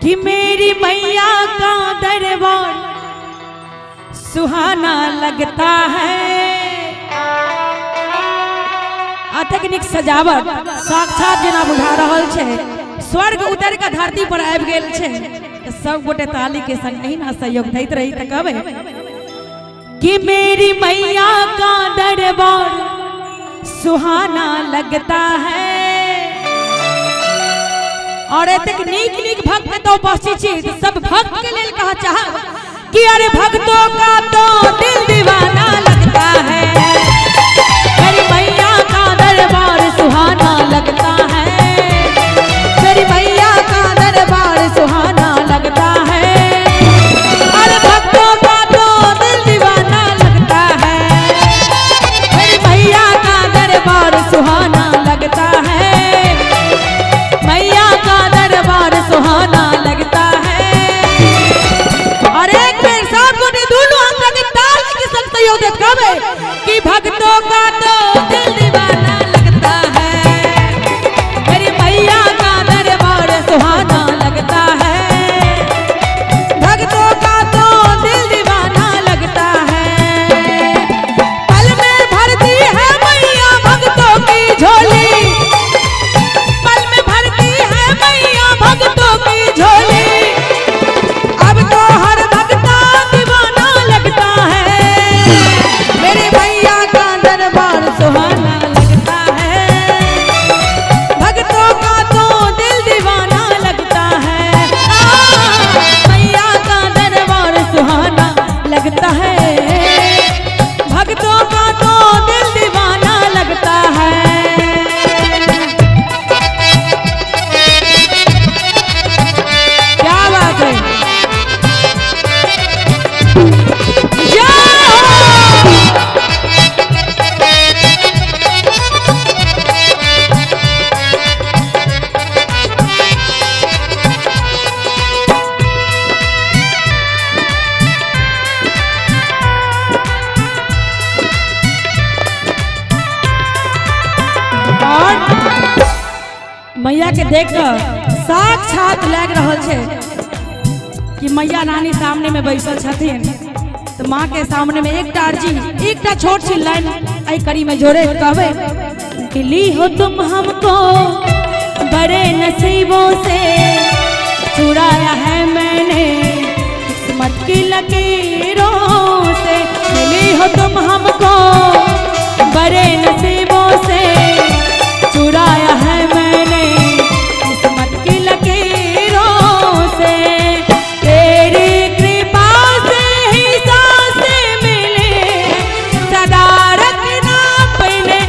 कि मेरी मैया का दरबार सुहाना लगता है। तकनीक सजावट साक्षात जेना बुझा रहल छे, स्वर्ग उतर के धरती पर आबि गेल छे। सब गोटे ताली के संग ही ना सहयोग दैत रही त कहबे कि मेरी मैया का दरबार सुहाना लगता है। और एतक नीक नीक भक्त तो उपस्थित छी, सब भक्त के लेल कहा चाहब कि अरे भक्तों का तो दिल दीवाना लगता है। मेरी मैया का दरबार सुहाना लगता है। मेरी मैया का दरबार सुहाना लगता है। अरे भक्तों का तो दिल दीवाना लगता है। मेरी मैया का दरबार सुहाना लगता है। मैया का दरबार सुहाना लगता है। और एक मेरे साथ गोटे दोनों हाथ के ताल के संग सहयोग देत कहबे कि भक्तों का तो दिल दीवाना लगता है। मेरी मैया का दरबार सुहाना लगता है। भक्तों का तो दिल दीवाना लगता है। पल में भरती है मैया भक्तों की झोली। पल में भरती है मैया भक्तों की झोली। अब तो हर भक्ता दीवाना लगता है। मेरी मैया का दरबार सुहाना लगता है। भक्तों का तो दिल दीवाना लगता है। मैया का दरबार सुहाना लगता है। भक्तों का तो दिल दीवाना लगता है। क्या बात है। मैया के देख साक्षात लग रहल छे कि मैया रानी सामने में बैसल छथिन। तो माँ के सामने में एक टार्जी एक टा छोट सी लाइन आई कड़ी में जोड़े कहबे कि ली हो तुम हमको बड़े नसीबों से, चुराया है मैंने किस्मत की लकीरों से। मिली हो तुम हमको बड़े नसीबों से, चुराया है मैंने किस्मत की लकीरों से। तेरी कृपा से ही सांसें मिले, सदा रखना अपने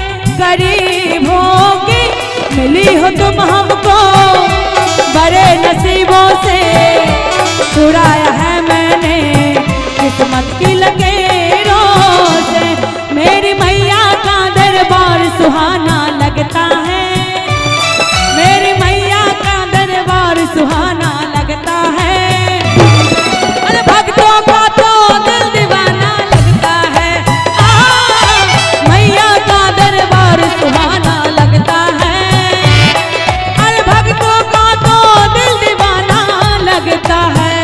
करीब होगी। मिली हो तुम हमको बड़े नसीबों से, चुराया है मैंने किस्मत की लकीरों से। मेरी मैया का दरबार सुहाना लगता है। मेरी मैया का दरबार सुहाना लगता है। अरे भक्तों का तो दिल दीवाना लगता है। मैया का दरबार सुहाना लगता है। अरे भक्तों का तो दिल दीवाना लगता है।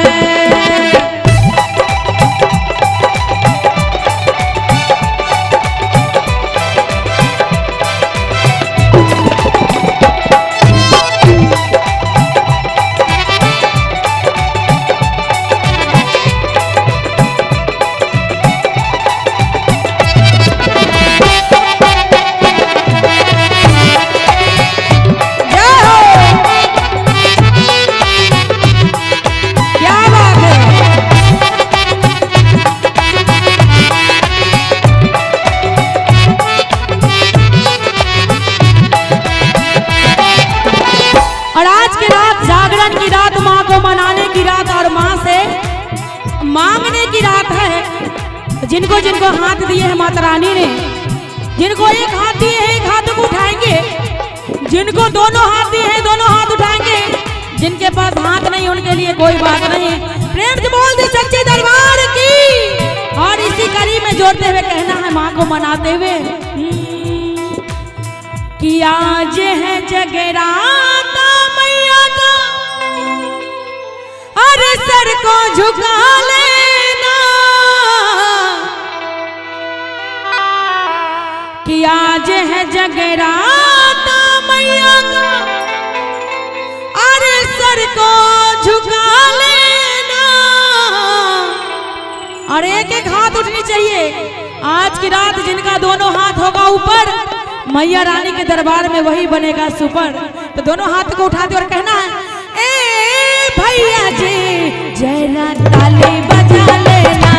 मांगने की रात है। जिनको जिनको हाथ दिए हैं माता रानी ने, जिनको एक हाथ दिए हैं एक हाथ को उठाएंगे। जिनको दोनों हाथ दिए हैं दोनों हाथ उठाएंगे। जिनके पास हाथ नहीं उनके लिए कोई बात नहीं। प्रेम से बोल दे सच्चे दरबार की। और इसी कड़ी में जोड़ते हुए कहना है माँ को मनाते हुए कि आज है जगराता मैया का को झुका लेना कि आज है जगराता मैया का, अरे सर को झुका लेना। और एक एक हाथ उठनी चाहिए। आज की रात जिनका दोनों हाथ होगा ऊपर, मैया रानी के दरबार में वही बनेगा सुपर। तो दोनों हाथ को उठाते और कहना है, ए भैया जी जरा ताली बजा लेना,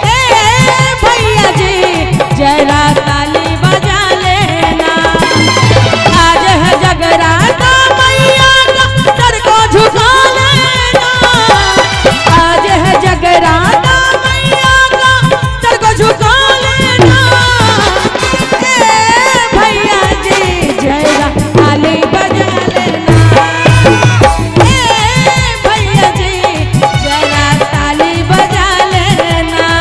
ए भैया जी जरा ताली बजा लेना। आज है जगराता मैया का, सर को झुका लेना। आज है जगराता मैया का, सर को झुका लेना। ए भैया जी जरा ताली बजा लेना, ए भैया जी जरा ताली बजा लेना।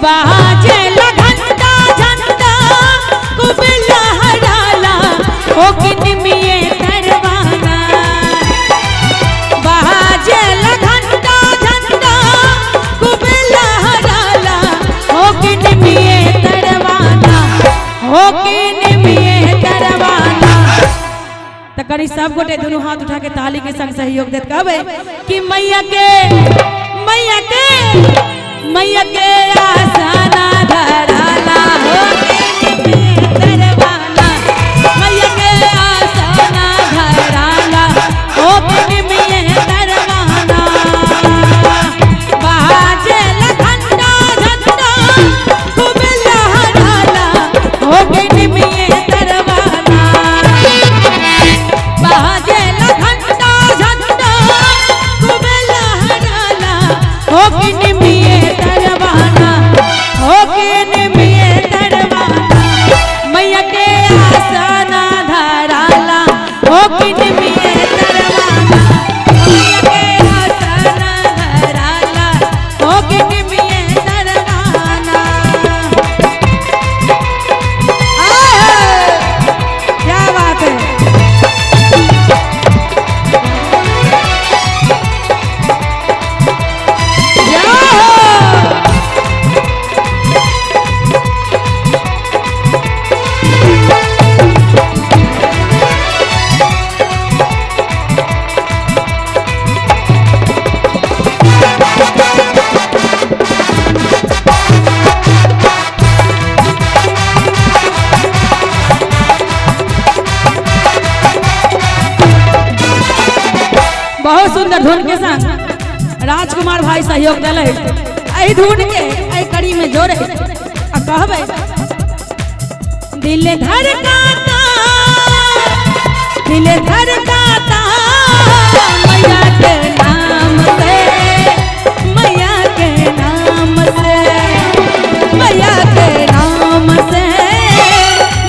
बाजे घंटा झंडा कुबला हराला हो किनमिए करवाना। बाजे घंटा झंडा कुबला हराला हो किनमिए करवाना, हो किनमिए करवाना। तो करी सब गोटे दोनों हाथ उठा के ताली के संग सहयोग देते कहबे कि मैया के मैया के मैया के आसना धराला हो दरवाना। मैया के आसना धराला हो दरवाना। बाजे घंटा झंडा कुबला हराला हो दरवाना। बाजे घंटा झंडा कुबला हराला हो दरवाना, हो दरवाना। मैया के आसना धराला हो दरवाना। मैया के आसना धराला हो दरवाना। क्या बात है। बहुत सुंदर धुन के संग राजकुमार भाई सहयोग दिले। एही धुन के एही कड़ी में जोड़े आ कहबे दिल धड़काता, दिल धड़काता मैया के नाम से, मैया के नाम से, मैया के नाम से,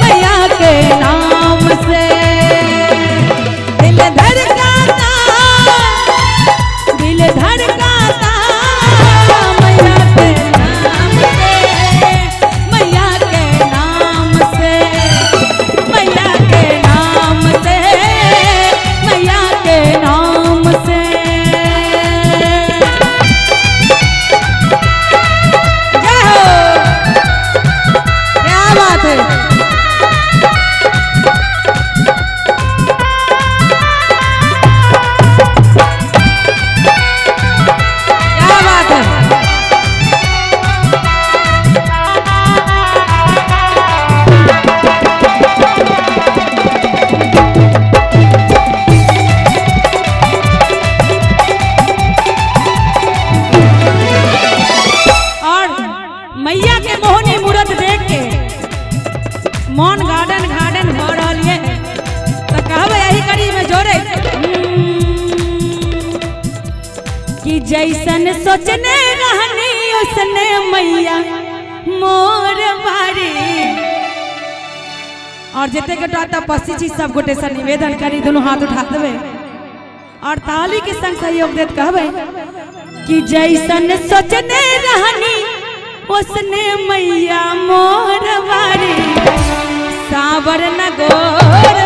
मैया के नाम से। दिल धड़काता, दिल धड़काता मैया के नाम से, मैया के नाम से, मैया के नाम से, मैया के जैसन सोचने रहनी उसने मैया मोर बारी। और जिते के तपस्वी जी सब गोटे से निवेदन करी दोनों हाथ उठा देवे और ताली के संग सहयोग देते कहबे कि जैसन सोचने रहनी उसने मैया मोर बारी। सावर न गोर